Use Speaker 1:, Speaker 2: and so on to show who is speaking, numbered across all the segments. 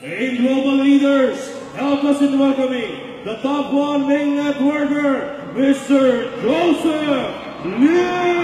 Speaker 1: Hey, global leaders, help us in welcoming the top one main networker, Mr. Joseph Lee!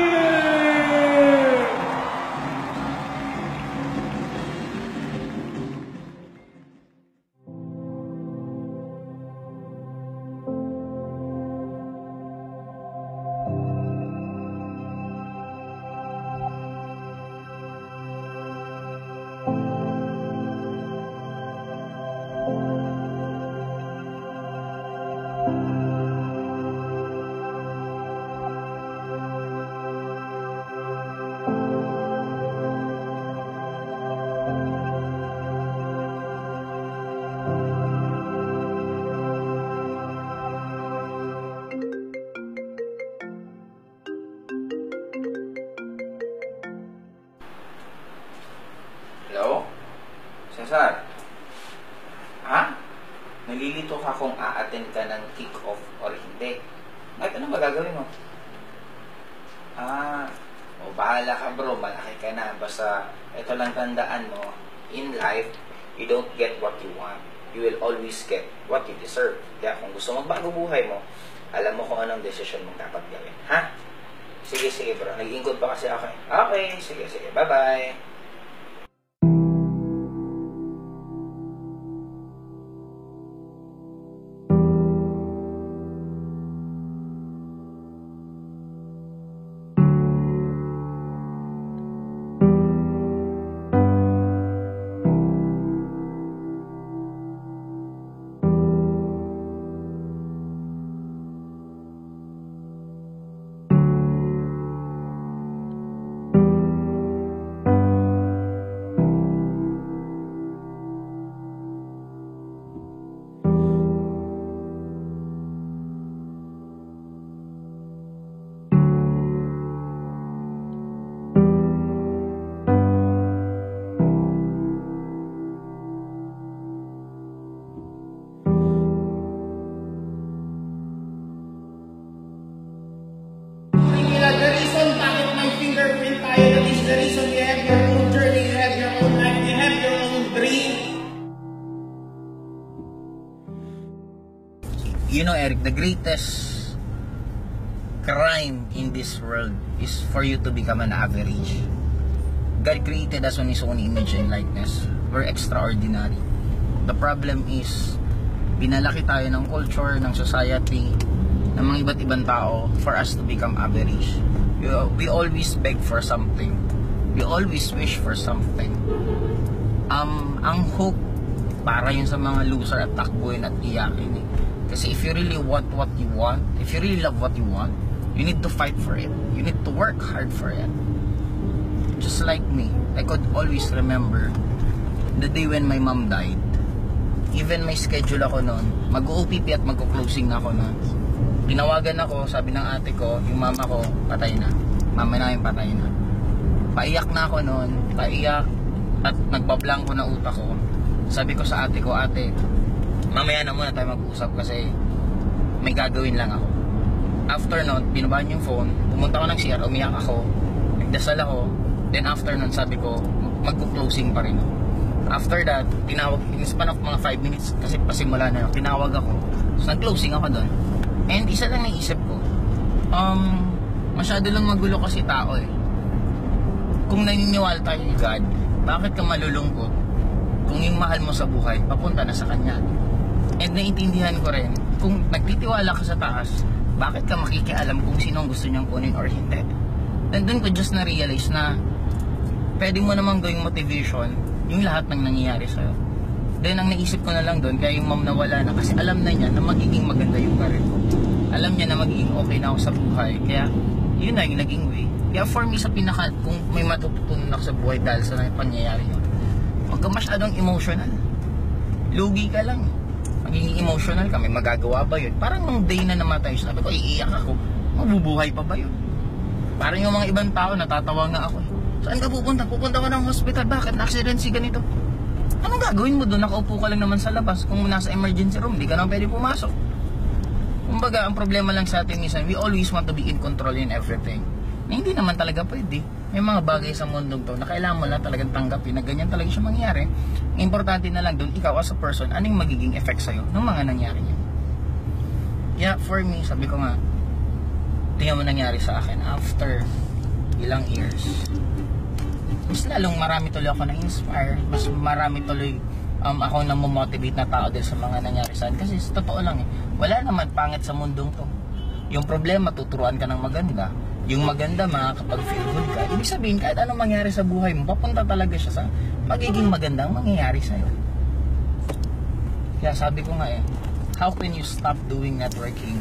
Speaker 2: Hello? Cesar? Ha? Nalilito ka kung a-attend ka ng kick-off or hindi. Bakit ano magagawin mo? Bahala ka bro, malaki ka na. Basta, ito lang tandaan mo, in life, you don't get what you want. You will always get what you deserve. Kaya kung gusto magbago buhay mo, alam mo kung anong desisyon mong dapat gawin. Ha? Sige bro, nag-iingkod pa kasi ako. Okay, sige, bye-bye. You know, Eric, the greatest crime in this world is for you to become an average. God created us on His own image and likeness. We're extraordinary. The problem is, pinalaki tayo ng culture, ng society, ng mga iba't ibang tao for us to become average. We always beg for something. We always wish for something. Ang hope, para yun sa mga loser at takbuhin at iyakin eh. Kasi if you really want what you want, if you really love what you want, you need to fight for it. You need to work hard for it. Just like me, I could always remember the day when my mom died. Even may schedule ako noon, mag-OPP at mag-closing na ako noon. Tinawagan ako, sabi ng ate ko, yung mama ko, patay na. Mama namin patay na. Paiyak na ako noon, paiyak, at nagbablanko na utak ko. Sabi ko sa ate ko, ate, mamaya na muna tayo mag-usap kasi may gagawin lang ako. After nun, binabaan yung phone, pumunta ko ng CR, umiyak ako, nagdasal ako, then after nun, sabi ko, mag-closing pa rin ako. After that, tinawag, in span of mga 5 minutes, kasi pasimula na yun, tinawag ako, so nag-closing ako doon. And isa lang naisip ko, masyado lang magulo kasi tao eh. Kung naniniwala tayo ni God, bakit ka malulungkot kung yung mahal mo sa buhay, papunta na sa Kanya? And naiintindihan ko rin, kung nagtitiwala ka sa taas, bakit ka makikialam kung sino ang gusto niyang kunin or hindi? And doon ko just na-realize na pwede mo namang gawing motivation yung lahat ng nangyayari sa'yo. Then ang naisip ko na lang doon, kaya yung mom nawala na kasi alam na niya na magiging maganda yung career ko. Alam niya na magiging okay na ako sa buhay, kaya yun na yung naging way. Kaya for me sa pinaka, kung may matututunan ako sa buhay dahil sa pangyayari yun, huwag ka masyadong emotional. Lugi ka lang. Magiging emotional ka, may magagawa ba yun? Parang nung day na namatay, sabi ko, iiyak ako. Mabubuhay pa ba yun? Parang yung mga ibang tao, natatawa nga ako. Saan ka pupunta? Pupunta ka ng hospital. Bakit? Na-accident si ganito. Anong gagawin mo doon? Nakaupo ka lang naman sa labas. Kung nasa emergency room, di ka naman pwede pumasok. Kumbaga, ang problema lang sa atin minsan, we always want to be in control in everything. na hindi naman talaga pwede. May mga bagay sa mundong to na kailangan mo lang talagang tanggapin na ganyan talaga siya mangyari. Importante na lang doon, ikaw as a person, anong magiging effect sa'yo ng mga nangyari niyo. Yeah, for me, sabi ko nga, tingnan mo nangyari sa akin after ilang years. Mas lalong marami tuloy ako na-inspire, mas marami tuloy ako na motivate na tao din sa mga nangyari sa akin. Kasi totoo lang wala naman pangit sa mundong to. Yung problema, tuturuan ka ng maganda. Yung maganda, makakapag-feel good ka. Ibig sabihin, kahit anong mangyari sa buhay mo, papunta talaga siya sa magiging magandang mangyayari sa'yo. Kaya sabi ko nga how can you stop doing networking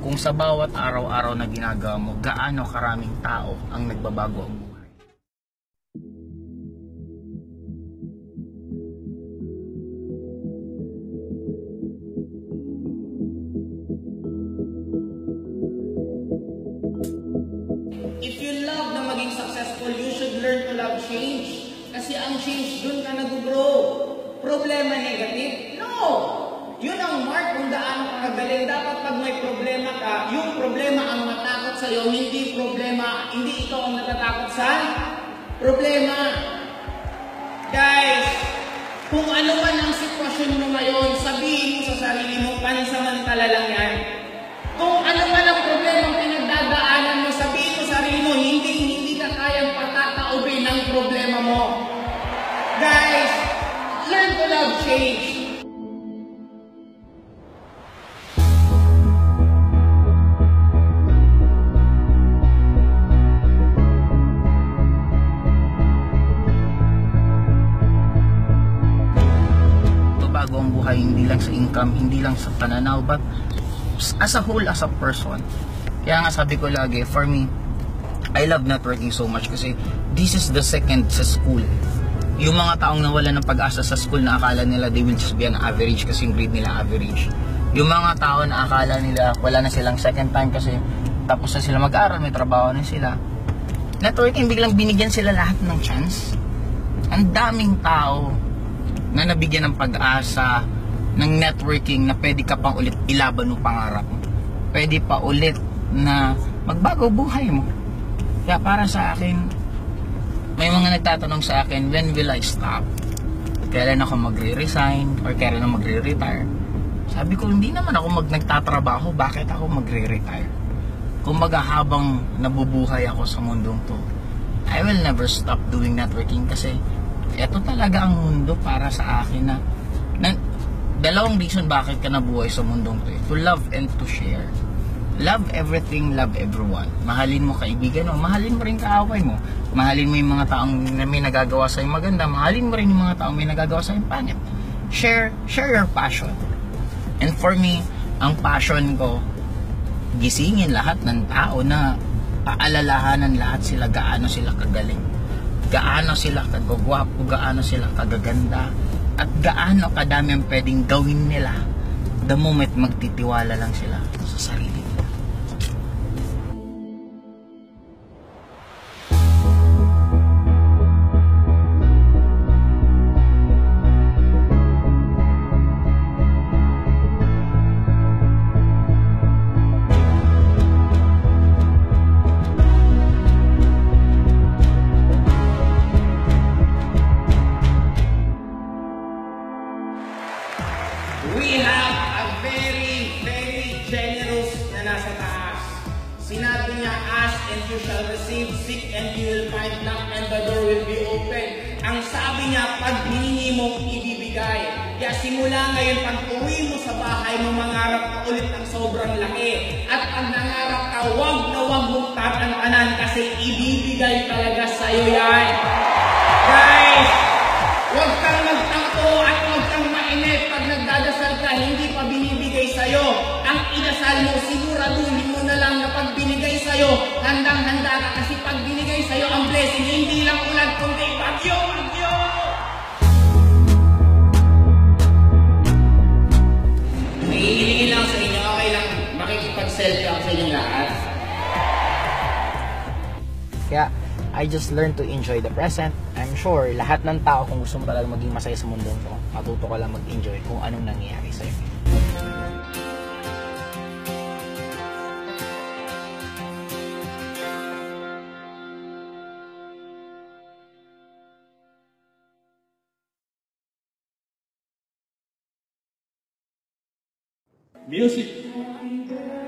Speaker 2: kung sa bawat araw-araw na ginagawa mo, gaano karaming tao ang nagbabago ang buhay? If you love na maging successful, you should learn to love change. Kasi ang change, dun ka nag-grow. Problema negative? No! Yun ang mark kung gaano ka kagaling. Dapat pag may problema ka, yung problema ang matakot sa'yo, hindi problema, hindi ikaw ang natatakot sa problema. Guys, kung ano man ang sitwasyon mo ngayon, sabihin mo sa sarili mo, pansamantala lang yan. Kung ano man ang problema ang pinagdadaanan mo, sabihin mo sa sarili mo, hindi ka kayang patataubin ng problema mo. Guys, learn to love change. Bago ang buhay, hindi lang sa income, hindi lang sa pananaw, but as a whole, as a person. Kaya nga sabi ko lagi, for me, I love networking so much kasi this is the second sa school. Yung mga taong nawala ng pag-asa sa school na akala nila they will just be an average kasi yung grade nila average. Yung mga tao na akala nila wala na silang second time kasi tapos na sila mag-aral, may trabaho na sila. Networking, biglang binigyan sila lahat ng chance. Ang daming tao na nabigyan ng pag-asa ng networking na pwede ka pang ulit ilaban ng pangarap mo. Pwede pa ulit na magbago buhay mo. Kaya para sa akin, may mga nagtatanong sa akin, when will I stop? Kailan ako magre-resign or kailan ako magre-retire? Sabi ko, hindi naman ako nagtatrabaho, bakit ako magre-retire? Kumbaga habang nabubuhay ako sa mundong to, I will never stop doing networking kasi ito talaga ang mundo para sa akin na dalawang reason bakit ka nabuhay sa mundong to. To love and to share. Love everything, love everyone. Mahalin mo kaibigan mo, mahalin mo rin kaaway mo. Mahalin mo yung mga taong may nagagawa sa'yo maganda, mahalin mo rin yung mga taong may nagagawa sa'yo pangit. Share your passion. And for me, ang passion ko, gisingin lahat ng tao na paalalahanan lahat sila gaano sila kagaling. Gaano sila kagagwapo, gaano sila kagaganda, at gaano kadami ang pwedeng gawin nila the moment magtitiwala lang sila sa sarili nila. We have a very, very generous na nasa taas. Sinabi niya, ask and you shall receive, seek and you will find, knock and the door will be open. Ang sabi niya, pag hiningi mo, ibibigay. Kaya simula ngayon, pag uwi mo sa bahay mo, mangarap ka ulit ng sobrang laki. At pag nangarap ka, wag na wag mong tatantanan kasi ibibigay talaga sa'yo yan. Guys, wag kang magtampo at wag kang mainit. Pag nagdadasal ka, hindi pa binibigay sa'yo. Ang inasal mo, siguraduhin mo na lang na pag binigay sa'yo, handang-handa ka kasi pag binigay sa'yo ang blessing, hindi lang ulan kundi bagyo, bagyo! Naiingin lang sa inyo, okay lang makikipag-selfie ako sa inyong lahat. Kaya, I just learned to enjoy the present. I'm sure lahat ng tao kung gusto mo talaga maging masaya sa mundo to, matuto ka lang mag-enjoy kung anong nangyayari sa'yo.
Speaker 1: Music.